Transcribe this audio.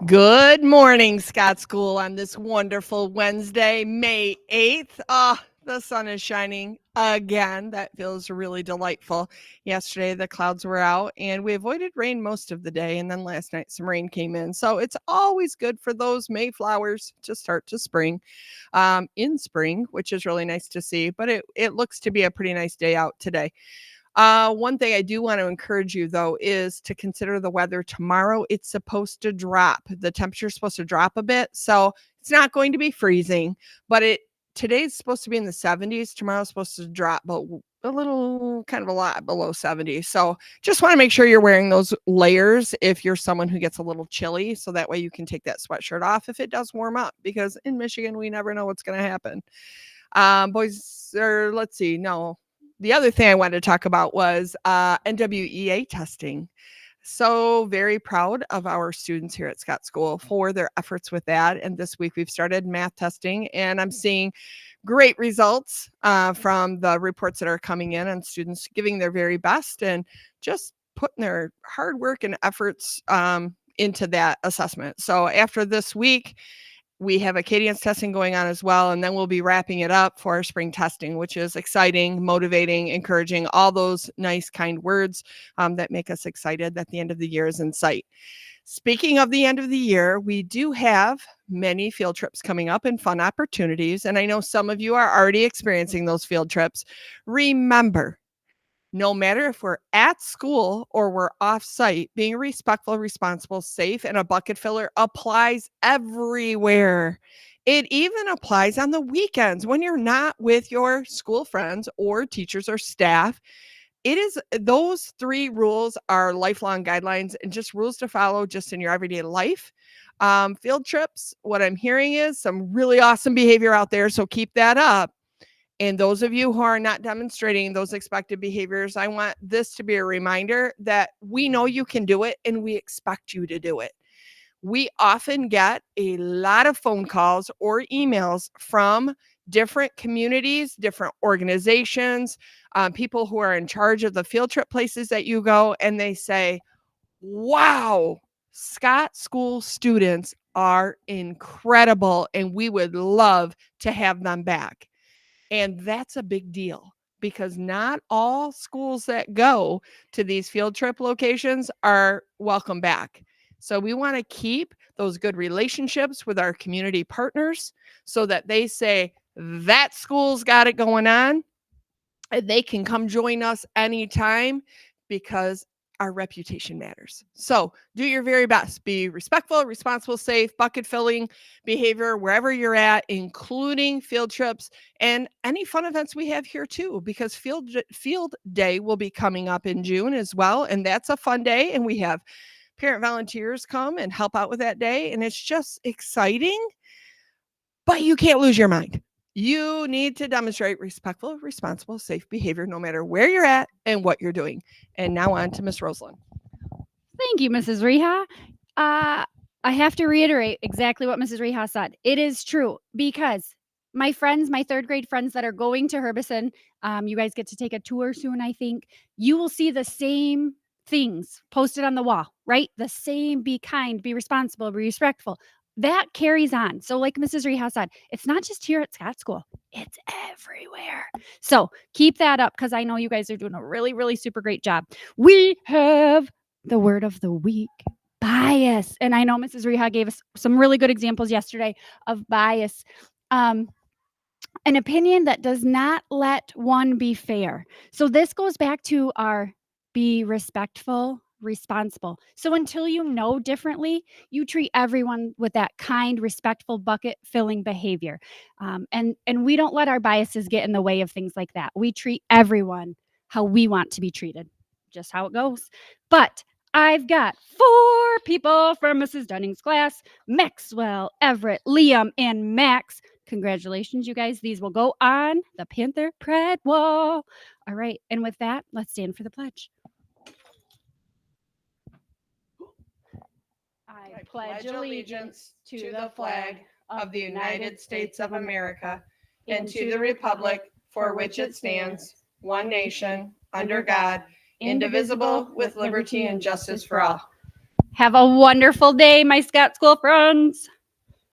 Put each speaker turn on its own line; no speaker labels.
Good morning, Scott School, on this wonderful Wednesday, May 8th. The sun is shining again. That feels really delightful. Yesterday, the clouds were out and we avoided rain most of the day. And then last night, some rain came in. So it's always good for those Mayflowers to start to spring in spring, which is really nice to see. But it looks to be a pretty nice day out today. One thing I do want to encourage you, though, is to consider the weather tomorrow. It's supposed to drop. The temperature is supposed to drop a bit. So it's not going to be freezing, but today's supposed to be in the 70s. Tomorrow's supposed to drop, but a little, kind of a lot below 70. So just want to make sure you're wearing those layers if you're someone who gets a little chilly. So that way you can take that sweatshirt off if it does warm up, because in Michigan, we never know what's going to happen. Let's see. No, the other thing I wanted to talk about was NWEA testing. So very proud of our students here at Scott School for their efforts with that. And this week we've started math testing, and I'm seeing great results from the reports that are coming in, and students giving their very best and just putting their hard work and efforts into that assessment. So after this week, we have Acadians testing going on as well, and then we'll be wrapping it up for our spring testing, which is exciting, motivating, encouraging, all those nice, kind words that make us excited that the end of the year is in sight. Speaking of the end of the year, we do have many field trips coming up and fun opportunities, and I know some of you are already experiencing those field trips. Remember, no matter if we're at school or we're off site, being respectful, responsible, safe, and a bucket filler applies everywhere. It even applies on the weekends when you're not with your school friends or teachers or staff. It is those three rules are lifelong guidelines and just rules to follow just in your everyday life. Field trips, what I'm hearing is some really awesome behavior out there, so keep that up. And those of you who are not demonstrating those expected behaviors, I want this to be a reminder that we know you can do it and we expect you to do it. We often get a lot of phone calls or emails from different communities, different organizations, people who are in charge of the field trip places that you go, and they say, wow, Scott School students are incredible and we would love to have them back. And that's a big deal because not all schools that go to these field trip locations are welcome back. So we want to keep those good relationships with our community partners so that they say, that school's got it going on, and they can come join us anytime because our reputation matters. So do your very best. Be respectful, responsible, safe, bucket filling behavior wherever you're at, including field trips and any fun events we have here too, because field day will be coming up in June as well. And that's a fun day. And we have parent volunteers come and help out with that day. And it's just exciting, but you can't lose your mind. You need to demonstrate respectful, responsible, safe behavior no matter where you're at and what you're doing. And now on to Miss Roseland.
Thank you, Mrs. Reha. I have to reiterate exactly what Mrs. Reha said. It is true because my friends, my third grade friends that are going to Herbison, you guys get to take a tour soon, I think. You will see the same things posted on the wall, right? The same: be kind, be responsible, be respectful. That carries on. So, like Mrs. Reha said, it's not just here at Scott School, it's everywhere. So, keep that up because I know you guys are doing a really, really super great job. We have the word of the week: bias. And I know Mrs. Reha gave us some really good examples yesterday of bias. An opinion that does not let one be fair. So this goes back to our be respectful, responsible. So until you know differently, you treat everyone with that kind, respectful, bucket filling behavior. And we don't let our biases get in the way of things like that. We treat everyone how we want to be treated, just how it goes. But I've got 4 people from Mrs. Dunning's class: Maxwell, Everett, Liam, and Max. Congratulations, you guys. These will go on the Panther Pride wall. All right. And with that, let's stand for the pledge. I pledge allegiance to the flag of the United States of America and to the republic for which it stands, one nation, under God, indivisible, with liberty and justice for all. Have a wonderful day, my Scott School friends.